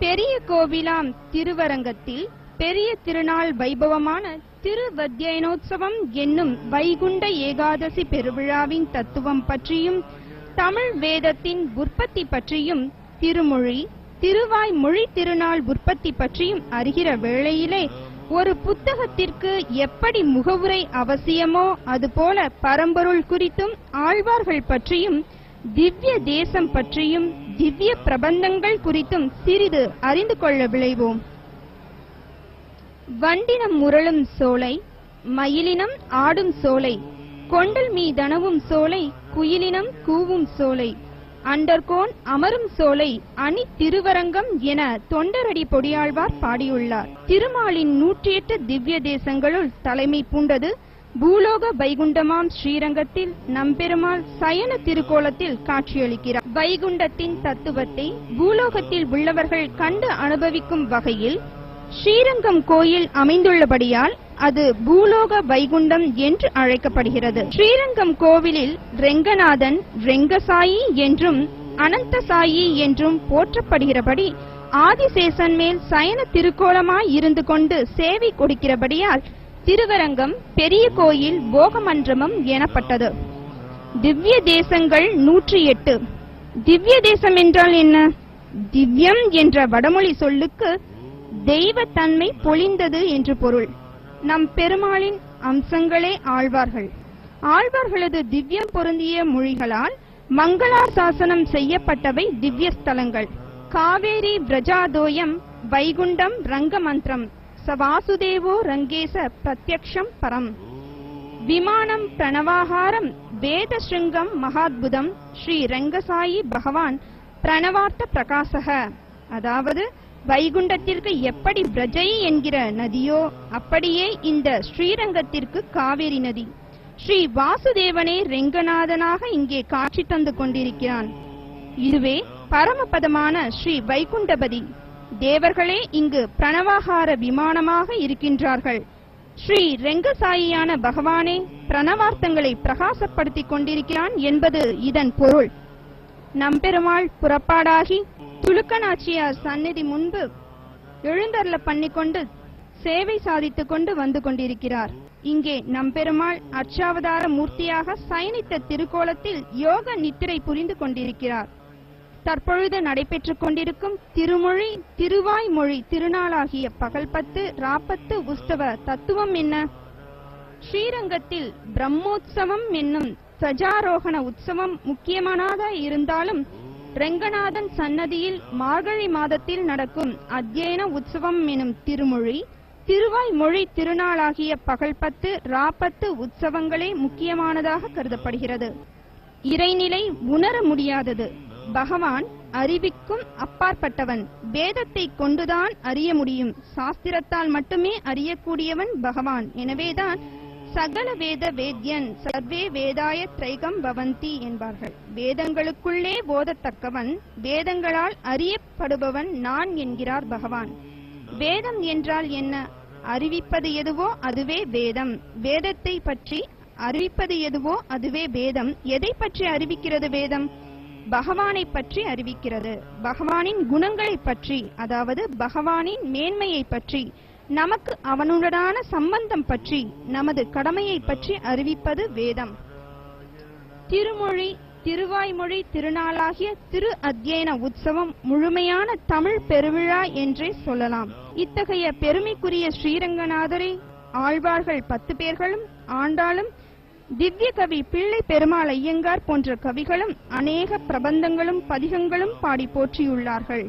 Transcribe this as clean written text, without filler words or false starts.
பெரிய கோவிலாம் திருவரங்கத்தில் பெரிய திருநாள் வைபவமான திருவத்யயனோத்சவம் என்னும் வைகுண்ட ஏகாதசி பெருவிழாவின் தத்துவம் பற்றியும் தமிழ் வேதத்தின் உற்பத்தி பற்றியும் திருமொழி திருவாய்மொழி திருநாள் உற்பத்தி பற்றியும் அறிகிற வேளையிலே ஒரு புத்தகத்திற்கு எப்படி முகவுரை அவசியமோ அதுபோல பரம்பொருள் குறித்தும் ஆழ்வார்கள் பற்றியும் திவ்ய தேசம் பற்றியும் திவ்ய பிரபந்தங்கள் குறித்தும் சிறிது அறிந்து கொள்ள விளைவோம். வண்டினம் முரளும் சோலை, மயிலினம் ஆடும் சோலை, கொண்டல் மீதனவும் சோலை, குயிலினம் கூவும் சோலை, அண்டர்கோன் அமரும் சோலை, அணி திருவரங்கம் என தொண்டரடி பொடியாழ்வார் பாடியுள்ளார். திருமாலின் 108 திவ்ய தேசங்களுள் தலைமை பூண்டது பூலோக வைகுண்டமாம் ஸ்ரீரங்கத்தில் நம்பெருமாள் சயன திருக்கோலத்தில் காட்சியளிக்கிறார். வைகுண்டத்தின் தத்துவத்தை பூலோகத்தில் உள்ளவர்கள் கண்டு அனுபவிக்கும் வகையில் ஸ்ரீரங்கம் கோயில் அமைந்துள்ளபடியால் அது பூலோக வைகுண்டம் என்று அழைக்கப்படுகிறது. ஸ்ரீரங்கம் கோவிலில் ரெங்கநாதன் ரெங்கசாயி என்றும் அனந்தசாயி என்றும் போற்றப்படுகிறபடி ஆதிசேஷன் மேல் சயன திருக்கோலமாய் இருந்து கொண்டு சேவை கொடுக்கிறபடியால் திருவரங்கம் பெரிய கோயில் போகமன்றமம் எனப்பட்டது. திவ்ய தேசங்கள் 108. திவ்ய தேசம் என்றால் என்ன? திவ்யம் என்ற வடமொழி சொல்லுக்கு தெய்வத்தன்மை பொழிந்தது என்று பொருள். நம் பெருமாளின் அம்சங்களே ஆழ்வார்கள். ஆழ்வார்களது திவ்யம் பொருந்திய மொழிகளால் மங்களாசாசனம் செய்யப்பட்டவை திவ்ய ஸ்தலங்கள். காவேரி விரஜாதோயம் வைகுண்டம் ரங்கமந்திரம் சவாசுதேவோ ரங்கேச பிரத்யக்ஷம் பரம் விமானம் பிரணவாகாரம் வேத ஸ்ருங்கம் மகாத்புதம் ஸ்ரீ ரங்கசாயி பகவான் பிரணவார்த்த பிரகாசக. அதாவது வைகுண்டத்திற்கு எப்படி பிரஜை என்கிற நதியோ அப்படியே இந்த ஸ்ரீரங்கத்திற்கு காவேரி நதி. ஸ்ரீ வாசுதேவனே ரெங்கநாதனாக இங்கே காட்சி தந்து கொண்டிருக்கிறான். இதுவே பரமபதமான ஸ்ரீ வைகுண்டபதி. தேவர்களே இங்கு பிரணவாகார விமானமாக இருக்கின்றார்கள். ஸ்ரீ ரெங்கசாயியான பகவானே பிரணவார்த்தங்களை பிரகாசப்படுத்திக் கொண்டிருக்கிறான் என்பது இதன் பொருள். நம்பெருமாள் புறப்பாடாகி துலுக்கநாச்சியார் சந்நிதி முன்பு எழுந்தருள பண்ணிக்கொண்டு சேவை சாதித்துக் கொண்டு வந்து கொண்டிருக்கிறார். இங்கே நம்பெருமாள் அர்ச்சாவதார மூர்த்தியாக சயனித்த திருக்கோலத்தில் யோக நித்திரை புரிந்து கொண்டிருக்கிறார். தற்பொழுது நடைபெற்றுக் கொண்டிருக்கும் திருமொழி திருவாய்மொழி திருநாளாகிய பகல் 10 ராப்பத்து உற்சவ தத்துவம் என்ன? ஸ்ரீரங்கத்தில் பிரம்மோத்சவம் என்னும் சஜாரோகண உற்சவம் முக்கியமானதாக இருந்தாலும் ரெங்கநாதன் சன்னதியில் மார்கழி மாதத்தில் நடக்கும் அத்யயன உற்சவம் எனும் திருமொழி திருவாய்மொழி திருநாளாகிய பகல் 10 ராப்பத்து உற்சவங்களே முக்கியமானதாக கருதப்படுகிறது. இறைநிலை உணர முடியாதது. பகவான் அறிவிக்கும் அப்பாற்பட்டவன். வேதத்தை கொண்டுதான் அறிய முடியும். சாஸ்திரத்தால் மட்டுமே அறியக்கூடியவன் பகவான். எனவேதான் சகல வேத வேத்யன் சர்வே வேதாய திரைகம் பவந்தி என்பார்கள். வேதங்களுக்குள்ளே போதத்தக்கவன், வேதங்களால் அறியப்படுபவன் நான் என்கிறார் பகவான். வேதம் என்றால் என்ன? அறிவிப்பது எதுவோ அதுவே வேதம். வேதத்தை பற்றி அறிவிப்பது எதுவோ அதுவே வேதம். எதை பற்றி அறிவிக்கிறது வேதம்? பகவானை பற்றி அறிவிக்கிறது. பகவானின் குணங்களை பற்றி, அதாவது பகவானின் மேன்மையை பற்றி, நமக்கு அவனுடனான சம்பந்தம் பற்றி, நமது கடமையை பற்றி அறிவிப்பது வேதம். திருமொழி திருவாய்மொழி திருநாளாகிய திரு அத்யயன உற்சவம் முழுமையான தமிழ் பெருவிழா என்றே சொல்லலாம். இத்தகைய பெருமைக்குரிய ஸ்ரீரங்கநாதரை ஆழ்வார்கள் 10 பேர்களும் ஆண்டாளும் திவ்ய கவி பிள்ளை பெருமாள் ஐயங்கார் போன்ற கவிகளும் அநேக பிரபந்தங்களும் பதிகங்களும் பாடி போற்றியுள்ளார்கள்.